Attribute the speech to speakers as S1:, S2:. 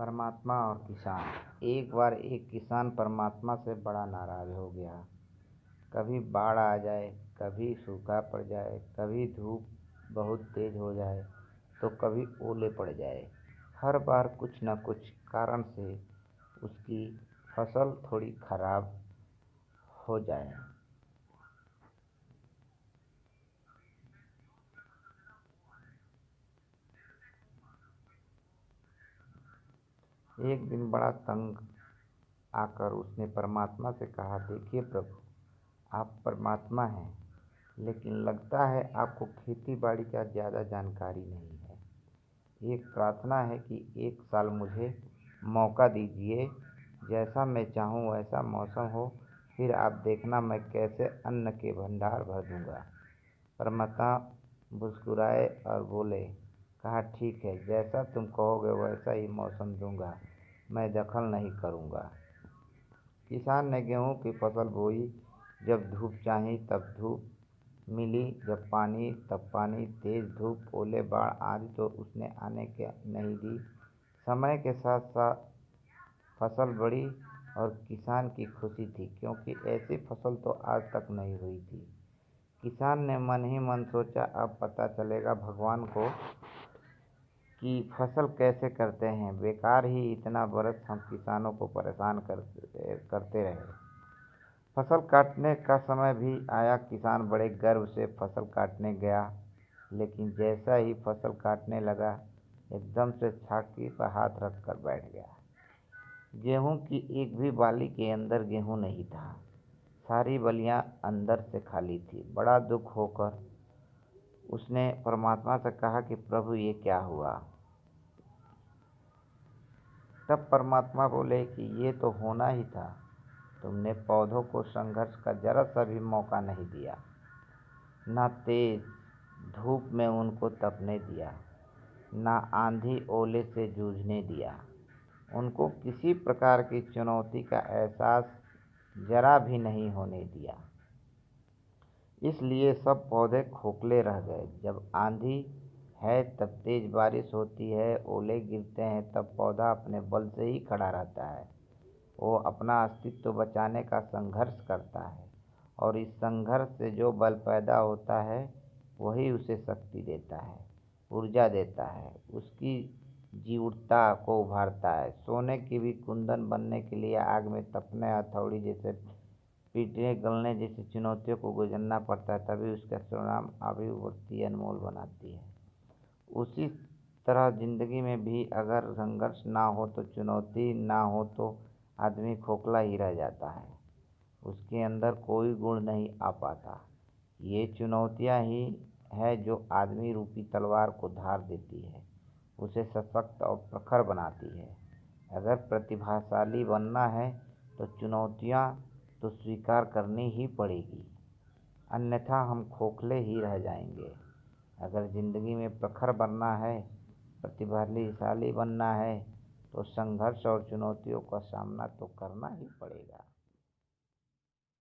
S1: परमात्मा और किसान। एक बार एक किसान परमात्मा से बड़ा नाराज हो गया। कभी बाढ़ आ जाए, कभी सूखा पड़ जाए, कभी धूप बहुत तेज हो जाए तो कभी ओले पड़ जाए। हर बार कुछ न कुछ कारण से उसकी फसल थोड़ी खराब हो जाए। एक दिन बड़ा तंग आकर उसने परमात्मा से कहा, देखिए प्रभु, आप परमात्मा हैं, लेकिन लगता है आपको खेती बाड़ी का ज़्यादा जानकारी नहीं है। एक प्रार्थना है कि एक साल मुझे मौका दीजिए, जैसा मैं चाहूँ वैसा मौसम हो, फिर आप देखना मैं कैसे अन्न के भंडार भर दूंगा। परमात्मा मुस्कुराए और बोले, कहा ठीक है, जैसा तुम कहोगे वैसा ही मौसम दूंगा, मैं दखल नहीं करूंगा। किसान ने गेहूं की फसल बोई। जब धूप चाही तब धूप मिली, जब पानी तब पानी, तेज धूप, ओले, बाढ़ आदि तो उसने आने के नहीं दी। समय के साथ साथ फसल बढ़ी और किसान की खुशी थी, क्योंकि ऐसी फसल तो आज तक नहीं हुई थी। किसान ने मन ही मन सोचा, अब पता चलेगा भगवान को कि फसल कैसे करते हैं। बेकार ही इतना बरस हम किसानों को परेशान करते रहे। फसल काटने का समय भी आया। किसान बड़े गर्व से फसल काटने गया, लेकिन जैसा ही फसल काटने लगा, एकदम से छाती पर हाथ रख कर बैठ गया। गेहूं की एक भी बाली के अंदर गेहूं नहीं था। सारी बलियां अंदर से खाली थी। बड़ा दुख होकर उसने परमात्मा से कहा कि प्रभु, ये क्या हुआ। तब परमात्मा बोले कि ये तो होना ही था। तुमने पौधों को संघर्ष का जरा सा भी मौका नहीं दिया, ना तेज धूप में उनको तपने दिया, ना आंधी ओले से जूझने दिया। उनको किसी प्रकार की चुनौती का एहसास जरा भी नहीं होने दिया। इसलिए सब पौधे खोखले रह गए। जब आंधी है तब तेज बारिश होती है, ओले गिरते हैं, तब पौधा अपने बल से ही खड़ा रहता है। वो अपना अस्तित्व बचाने का संघर्ष करता है, और इस संघर्ष से जो बल पैदा होता है वही उसे शक्ति देता है, ऊर्जा देता है, उसकी जीवटता को उभारता है। सोने की भी कुंदन बनने के लिए आग में तपने, हथौड़ी जैसे पीटने, गलने जैसी चुनौतियों को गुजरना पड़ता है, तभी उसका परिणाम अभिव्यक्ति अनमोल बनाती है। उसी तरह जिंदगी में भी अगर संघर्ष ना हो तो, चुनौती ना हो तो आदमी खोखला ही रह जाता है। उसके अंदर कोई गुण नहीं आ पाता। ये चुनौतियाँ ही है जो आदमी रूपी तलवार को धार देती है, उसे सशक्त और प्रखर बनाती है। अगर प्रतिभाशाली बनना है तो चुनौतियाँ तो स्वीकार करनी ही पड़ेगी, अन्यथा हम खोखले ही रह जाएंगे। अगर ज़िंदगी में प्रखर बनना है, प्रतिभाशाली बनना है, तो संघर्ष और चुनौतियों का सामना तो करना ही पड़ेगा।